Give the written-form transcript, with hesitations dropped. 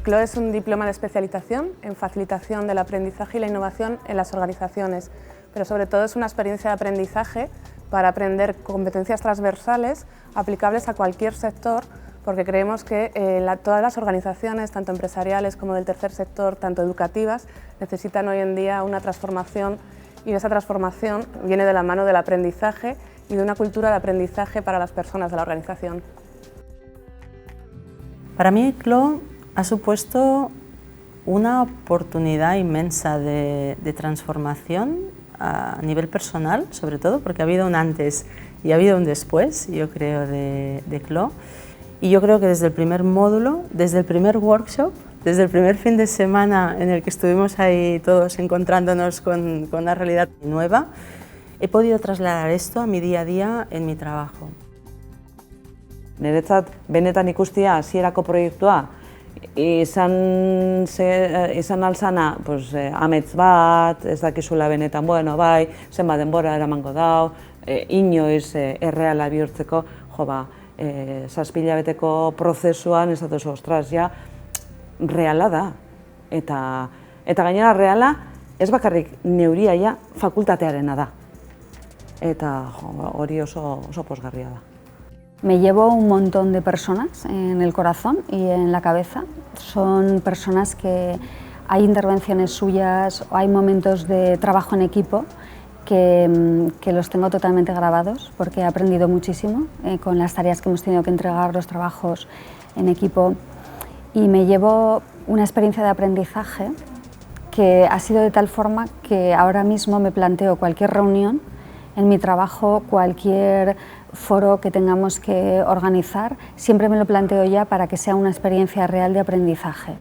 CLO es un diploma de especialización en facilitación del aprendizaje y la innovación en las organizaciones, pero sobre todo es una experiencia de aprendizaje para aprender competencias transversales aplicables a cualquier sector, porque creemos que todas las organizaciones, tanto empresariales como del tercer sector, tanto educativas, necesitan hoy en día una transformación, y esa transformación viene de la mano del aprendizaje y de una cultura de aprendizaje para las personas de la organización. Para mí, CLO ha supuesto una oportunidad inmensa de transformación a nivel personal, sobre todo, porque ha habido un antes y ha habido un después, yo creo, de CLO. Y yo creo que desde el primer módulo, desde el primer workshop, desde el primer fin de semana en el que estuvimos ahí todos encontrándonos con una realidad nueva, he podido trasladar esto a mi día a día en mi trabajo. Niretzat benetan ikustia hasierako proiektua izan alzana amets bat, ez dakizula benetan, bueno, bai, zenbat denbora eramango dau, inoiz erreala bihurtzeko, jo ba, 7 hilabeteko prozesuan ez dut ostras, ja, reala da. Eta gainera reala ez bakarrik neuria ja fakultatearena da. Eta hori oso pozgarria da. Me llevo un montón de personas en el corazón y en la cabeza. Son personas que hay intervenciones suyas, o hay momentos de trabajo en equipo que los tengo totalmente grabados porque he aprendido muchísimo con las tareas que hemos tenido que entregar, los trabajos en equipo, y me llevo una experiencia de aprendizaje que ha sido de tal forma que ahora mismo me planteo cualquier reunión en mi trabajo, cualquier foro que tengamos que organizar, siempre me lo planteo ya para que sea una experiencia real de aprendizaje.